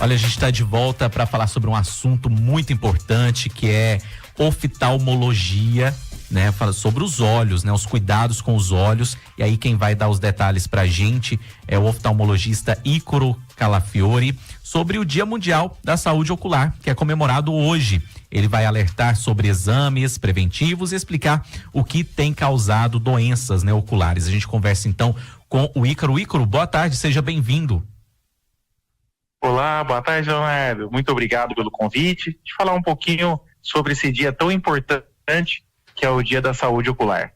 Olha, a gente está de volta para falar sobre um assunto muito importante que é oftalmologia, né? Fala sobre os olhos, né? Os cuidados com os olhos. E aí quem vai dar os detalhes pra gente é o oftalmologista Ícaro Calafiore sobre o Dia Mundial da Saúde Ocular, que é comemorado hoje. Ele vai alertar sobre exames preventivos e explicar o que tem causado doenças, né, oculares. A gente conversa então com o Ícaro. Ícaro, boa tarde, seja bem-vindo. Olá, boa tarde, Leonardo. Muito obrigado pelo convite. De falar um pouquinho sobre esse dia tão importante que é o Dia da Saúde Ocular.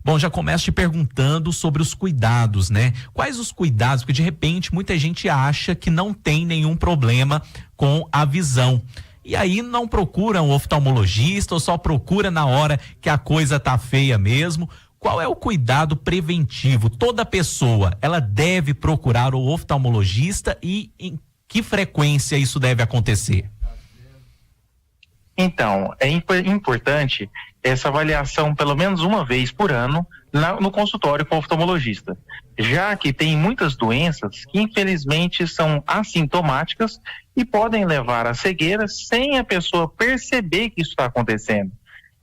Bom, já começo te perguntando sobre os cuidados, né? Quais os cuidados? Porque de repente muita gente acha que não tem nenhum problema com a visão. E aí não procura um oftalmologista ou só procura na hora que a coisa tá feia mesmo. Qual é o cuidado preventivo? Toda pessoa, ela deve procurar o oftalmologista e em que frequência isso deve acontecer? Então, é importante essa avaliação pelo menos uma vez por ano no consultório com o oftalmologista, já que tem muitas doenças que infelizmente são assintomáticas e podem levar à cegueira sem a pessoa perceber que isso está acontecendo.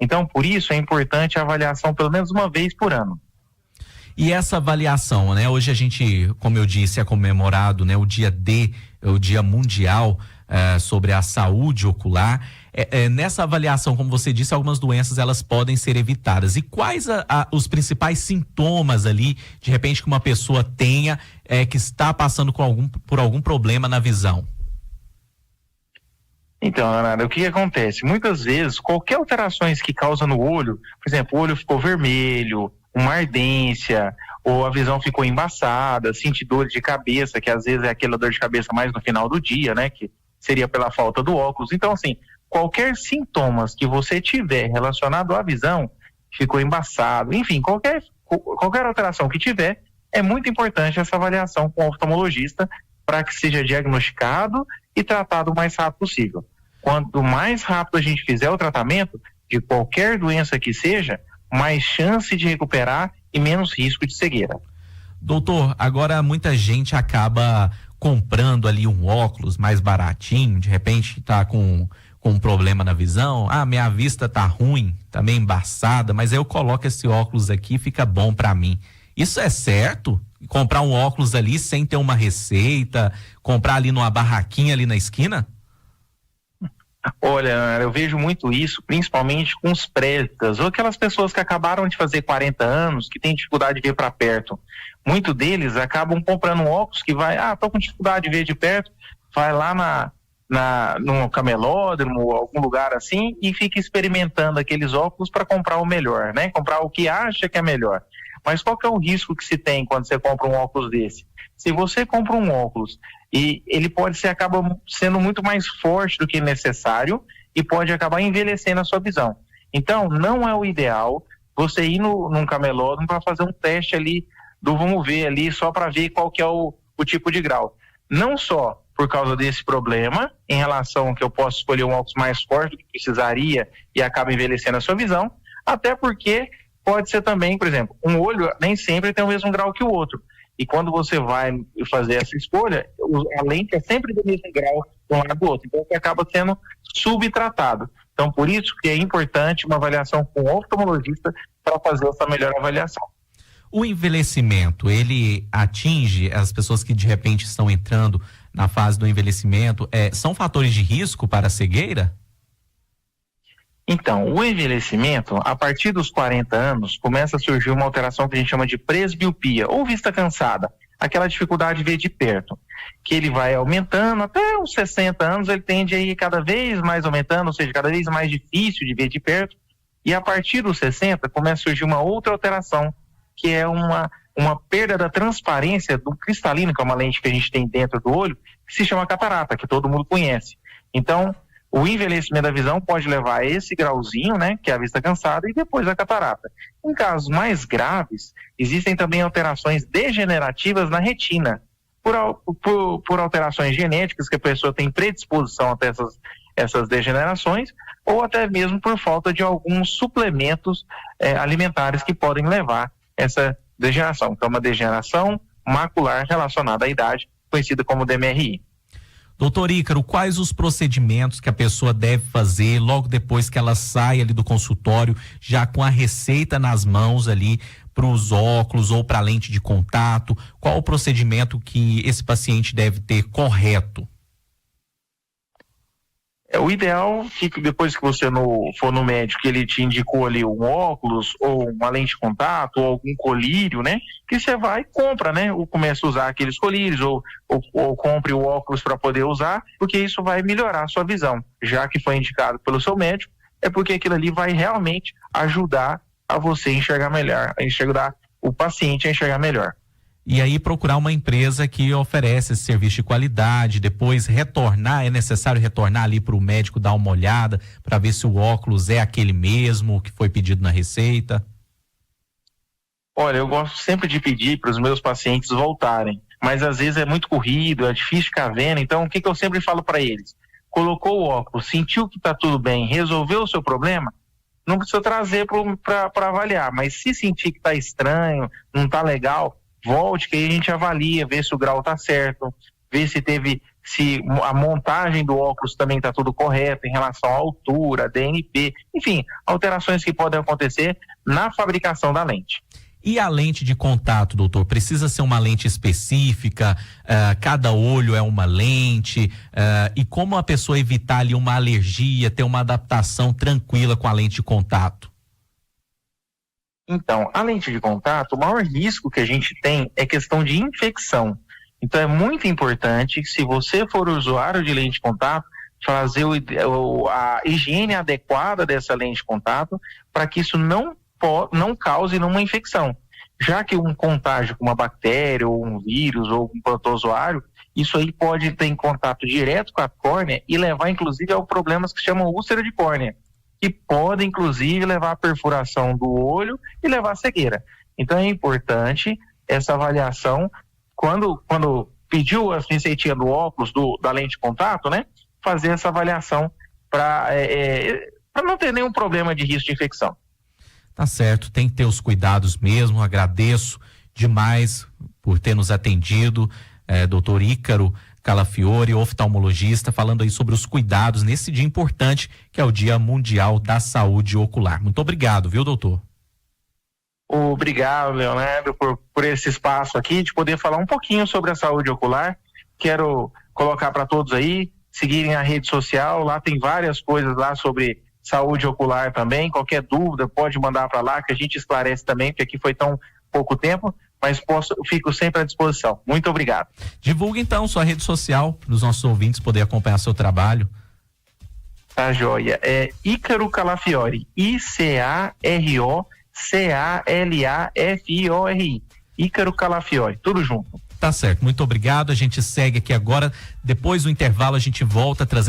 Então, por isso é importante a avaliação pelo menos uma vez por ano. E essa avaliação, né? Hoje a gente, como eu disse, é comemorado, né? O Dia Mundial sobre a Saúde Ocular. Nessa avaliação, como você disse, algumas doenças elas podem ser evitadas. E quais os principais sintomas ali, de repente, que uma pessoa tenha que está passando por algum problema na visão? Então, Leonardo, o que acontece? Muitas vezes, qualquer alterações que causa no olho, por exemplo, o olho ficou vermelho, uma ardência, ou a visão ficou embaçada, sentir dor de cabeça, que às vezes é aquela dor de cabeça mais no final do dia, né? Que seria pela falta do óculos. Então, assim, qualquer sintomas que você tiver relacionado à visão, ficou embaçado, enfim, qualquer alteração que tiver, é muito importante essa avaliação com o oftalmologista para que seja diagnosticado e tratado o mais rápido possível. Quanto mais rápido a gente fizer o tratamento de qualquer doença que seja, mais chance de recuperar e menos risco de cegueira. Doutor, agora muita gente acaba comprando ali um óculos mais baratinho, de repente tá com um problema na visão, minha vista tá ruim, tá meio embaçada, mas aí eu coloco esse óculos aqui e fica bom para mim. Isso é certo? Comprar um óculos ali sem ter uma receita, comprar ali numa barraquinha ali na esquina? Olha, eu vejo muito isso, principalmente com os prestas, ou aquelas pessoas que acabaram de fazer 40 anos, que têm dificuldade de ver para perto. Muitos deles acabam comprando um óculos que vai, tô com dificuldade de ver de perto, vai lá no camelódromo, ou algum lugar assim, e fica experimentando aqueles óculos para comprar o melhor, né? Comprar o que acha que é melhor. Mas qual que é o risco que se tem quando você compra um óculos desse? Se você compra um óculos e ele acaba sendo muito mais forte do que necessário e pode acabar envelhecendo a sua visão. Então, não é o ideal você ir num camelódromo para fazer um teste ali vamos ver ali só para ver qual que é o tipo de grau. Não só por causa desse problema, em relação a que eu posso escolher um óculos mais forte do que precisaria e acaba envelhecendo a sua visão, até porque pode ser também, por exemplo, um olho nem sempre tem o mesmo grau que o outro. E quando você vai fazer essa escolha, a lente é sempre do mesmo grau de um lado do outro. Então, você acaba sendo subtratado. Então, por isso que é importante uma avaliação com o oftalmologista para fazer essa melhor avaliação. O envelhecimento, ele atinge as pessoas que de repente estão entrando na fase do envelhecimento, são fatores de risco para a cegueira? Então, o envelhecimento, a partir dos 40 anos, começa a surgir uma alteração que a gente chama de presbiopia, ou vista cansada, aquela dificuldade de ver de perto, que ele vai aumentando, até os 60 anos ele tende a ir cada vez mais aumentando, ou seja, cada vez mais difícil de ver de perto, e a partir dos 60 começa a surgir uma outra alteração, que é uma perda da transparência do cristalino, que é uma lente que a gente tem dentro do olho, que se chama catarata, que todo mundo conhece. Então, o envelhecimento da visão pode levar a esse grauzinho, né, que é a vista cansada, e depois a catarata. Em casos mais graves, existem também alterações degenerativas na retina, por alterações genéticas, que a pessoa tem predisposição até essas degenerações, ou até mesmo por falta de alguns suplementos alimentares que podem levar essa degeneração, que é uma degeneração macular relacionada à idade, conhecida como DMRI. Doutor Ícaro, quais os procedimentos que a pessoa deve fazer logo depois que ela sai ali do consultório, já com a receita nas mãos ali para os óculos ou para a lente de contato? Qual o procedimento que esse paciente deve ter correto? O ideal é que depois que você for no médico, que ele te indicou ali um óculos ou uma lente de contato ou algum colírio, né? Que você vai e compra, né? Ou começa a usar aqueles colírios ou compre o óculos para poder usar, porque isso vai melhorar a sua visão. Já que foi indicado pelo seu médico, é porque aquilo ali vai realmente ajudar a você enxergar melhor, a enxergar o paciente a enxergar melhor. E aí procurar uma empresa que oferece esse serviço de qualidade, depois retornar, é necessário retornar ali para o médico dar uma olhada para ver se o óculos é aquele mesmo que foi pedido na receita? Olha, eu gosto sempre de pedir para os meus pacientes voltarem, mas às vezes é muito corrido, é difícil ficar vendo, então o que eu sempre falo para eles? Colocou o óculos, sentiu que está tudo bem, resolveu o seu problema, não precisa trazer para avaliar, mas se sentir que está estranho, não está legal, volte, que aí a gente avalia, vê se o grau está certo, vê se a montagem do óculos também está tudo correto em relação à altura, DNP, enfim, alterações que podem acontecer na fabricação da lente. E a lente de contato, doutor, precisa ser uma lente específica? Cada olho é uma lente? E como a pessoa evitar ali uma alergia, ter uma adaptação tranquila com a lente de contato? Então, a lente de contato, o maior risco que a gente tem é questão de infecção. Então, é muito importante que, se você for usuário de lente de contato, fazer a higiene adequada dessa lente de contato para que isso não cause nenhuma infecção. Já que um contágio com uma bactéria ou um vírus ou um protozoário, isso aí pode ter em contato direto com a córnea e levar, inclusive, a problemas que se chamam úlcera de córnea, que podem, inclusive, levar à perfuração do olho e levar à cegueira. Então, é importante essa avaliação, quando pediu a receitinha do óculos, da lente de contato, né? Fazer essa avaliação para não ter nenhum problema de risco de infecção. Tá certo, tem que ter os cuidados mesmo. Agradeço demais por ter nos atendido, doutor Ícaro Calafiore, oftalmologista, falando aí sobre os cuidados nesse dia importante, que é o Dia Mundial da Saúde Ocular. Muito obrigado, viu, doutor? Obrigado, Leonardo, por esse espaço aqui, de poder falar um pouquinho sobre a saúde ocular. Quero colocar para todos aí, seguirem a rede social, lá tem várias coisas lá sobre saúde ocular também. Qualquer dúvida pode mandar para lá, que a gente esclarece também, porque aqui foi tão pouco tempo, mas fico sempre à disposição. Muito obrigado. Divulga então sua rede social para os nossos ouvintes poderem acompanhar seu trabalho. Tá joia. É Ícaro Calafiore, ICAROCALAFIORI. Ícaro Calafiore, tudo junto. Tá certo, muito obrigado. A gente segue aqui agora. Depois do intervalo, a gente volta trazendo